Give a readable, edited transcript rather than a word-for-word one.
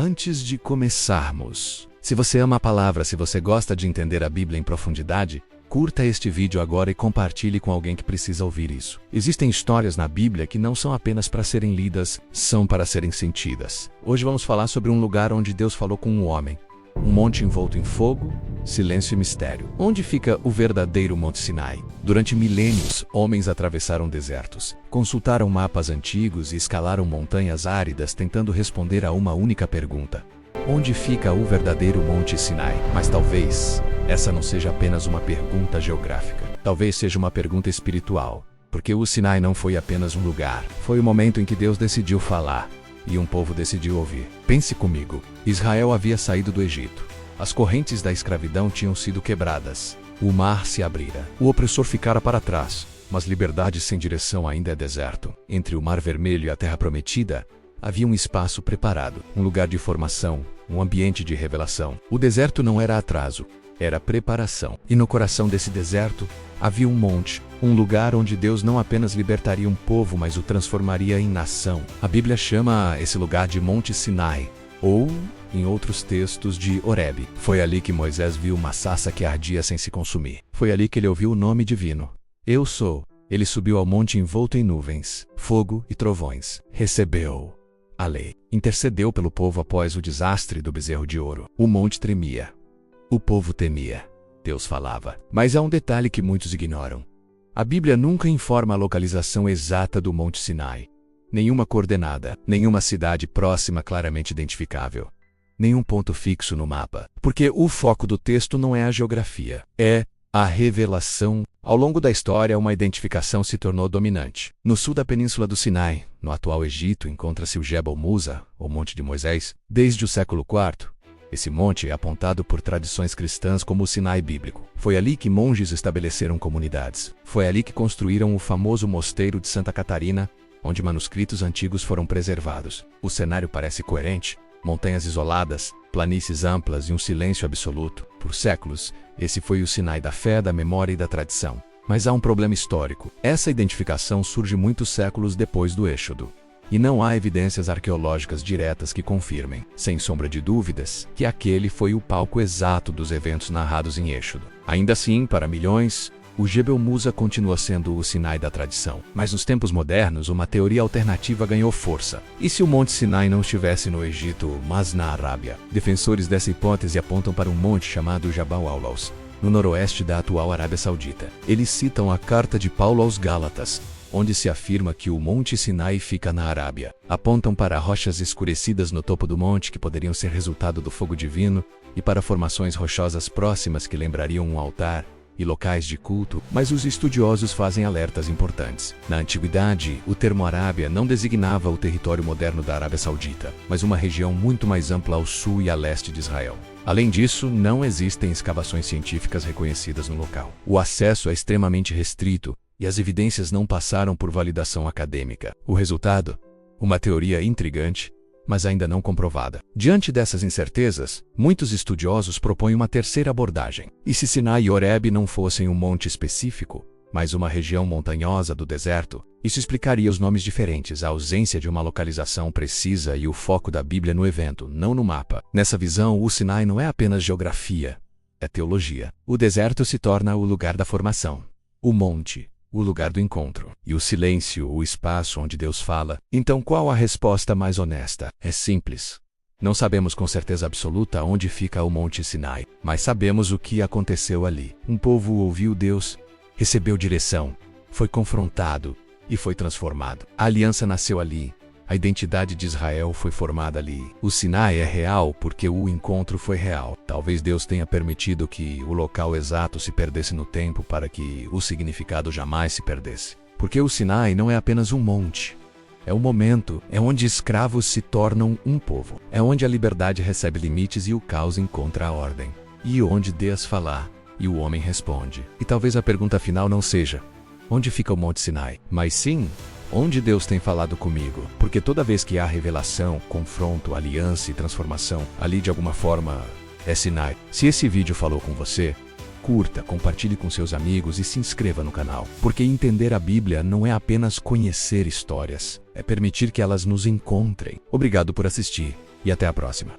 Antes de começarmos, se você ama a palavra, se você gosta de entender a Bíblia em profundidade, curta este vídeo agora e compartilhe com alguém que precisa ouvir isso. Existem histórias na Bíblia que não são apenas para serem lidas, são para serem sentidas. Hoje vamos falar sobre um lugar onde Deus falou com um homem. Um monte envolto em fogo, silêncio e mistério. Onde fica o verdadeiro Monte Sinai? Durante milênios, homens atravessaram desertos, consultaram mapas antigos e escalaram montanhas áridas tentando responder a uma única pergunta: onde fica o verdadeiro Monte Sinai? Mas talvez essa não seja apenas uma pergunta geográfica. Talvez seja uma pergunta espiritual, porque o Sinai não foi apenas um lugar. Foi o momento em que Deus decidiu falar. E um povo decidiu ouvir. Pense comigo. Israel havia saído do Egito. As correntes da escravidão tinham sido quebradas. O mar se abrira. O opressor ficara para trás. Mas liberdade sem direção ainda é deserto. Entre o Mar Vermelho e a Terra Prometida, havia um espaço preparado. Um lugar de formação. Um ambiente de revelação. O deserto não era atraso. Era preparação. E no coração desse deserto, havia um monte. Um lugar onde Deus não apenas libertaria um povo, mas o transformaria em nação. A Bíblia chama esse lugar de Monte Sinai, ou, em outros textos, de Horebe. Foi ali que Moisés viu uma sarça que ardia sem se consumir. Foi ali que ele ouviu o nome divino. Eu sou. Ele subiu ao monte envolto em nuvens, fogo e trovões. Recebeu a lei. Intercedeu pelo povo após o desastre do bezerro de ouro. O monte tremia. O povo temia. Deus falava. Mas há um detalhe que muitos ignoram. A Bíblia nunca informa a localização exata do Monte Sinai. Nenhuma coordenada, nenhuma cidade próxima claramente identificável. Nenhum ponto fixo no mapa. Porque o foco do texto não é a geografia, é a revelação. Ao longo da história, uma identificação se tornou dominante. No sul da península do Sinai, no atual Egito, encontra-se o Jebel Musa, ou Monte de Moisés. Desde o século IV, esse monte é apontado por tradições cristãs como o Sinai bíblico. Foi ali que monges estabeleceram comunidades. Foi ali que construíram o famoso mosteiro de Santa Catarina, onde manuscritos antigos foram preservados. O cenário parece coerente. Montanhas isoladas, planícies amplas e um silêncio absoluto. Por séculos, esse foi o Sinai da fé, da memória e da tradição. Mas há um problema histórico. Essa identificação surge muitos séculos depois do Êxodo. E não há evidências arqueológicas diretas que confirmem, sem sombra de dúvidas, que aquele foi o palco exato dos eventos narrados em Êxodo. Ainda assim, para milhões, o Jebel Musa continua sendo o Sinai da tradição. Mas nos tempos modernos, uma teoria alternativa ganhou força. E se o Monte Sinai não estivesse no Egito, mas na Arábia? Defensores dessa hipótese apontam para um monte chamado Jabal Aulaus, no noroeste da atual Arábia Saudita. Eles citam a carta de Paulo aos Gálatas, onde se afirma que o Monte Sinai fica na Arábia. Apontam para rochas escurecidas no topo do monte que poderiam ser resultado do fogo divino e para formações rochosas próximas que lembrariam um altar e locais de culto, mas os estudiosos fazem alertas importantes. Na antiguidade, o termo Arábia não designava o território moderno da Arábia Saudita, mas uma região muito mais ampla ao sul e a leste de Israel. Além disso, não existem escavações científicas reconhecidas no local. O acesso é extremamente restrito, e as evidências não passaram por validação acadêmica. O resultado? Uma teoria intrigante, mas ainda não comprovada. Diante dessas incertezas, muitos estudiosos propõem uma terceira abordagem. E se Sinai e Horebe não fossem um monte específico, mas uma região montanhosa do deserto? Isso explicaria os nomes diferentes, a ausência de uma localização precisa e o foco da Bíblia no evento, não no mapa. Nessa visão, o Sinai não é apenas geografia, é teologia. O deserto se torna o lugar da formação. O monte, o lugar do encontro. E o silêncio, o espaço onde Deus fala. Então qual a resposta mais honesta? É simples. Não sabemos com certeza absoluta onde fica o Monte Sinai, mas sabemos o que aconteceu ali. Um povo ouviu Deus, recebeu direção, foi confrontado e foi transformado. A aliança nasceu ali. A identidade de Israel foi formada ali. O Sinai é real porque o encontro foi real. Talvez Deus tenha permitido que o local exato se perdesse no tempo para que o significado jamais se perdesse. Porque o Sinai não é apenas um monte. É o momento, é onde escravos se tornam um povo. É onde a liberdade recebe limites e o caos encontra a ordem. E onde Deus falar, e o homem responde. E talvez a pergunta final não seja: onde fica o Monte Sinai? Mas sim, onde Deus tem falado comigo? Porque toda vez que há revelação, confronto, aliança e transformação, ali de alguma forma é Sinai. Se esse vídeo falou com você, curta, compartilhe com seus amigos e se inscreva no canal. Porque entender a Bíblia não é apenas conhecer histórias, é permitir que elas nos encontrem. Obrigado por assistir e até a próxima.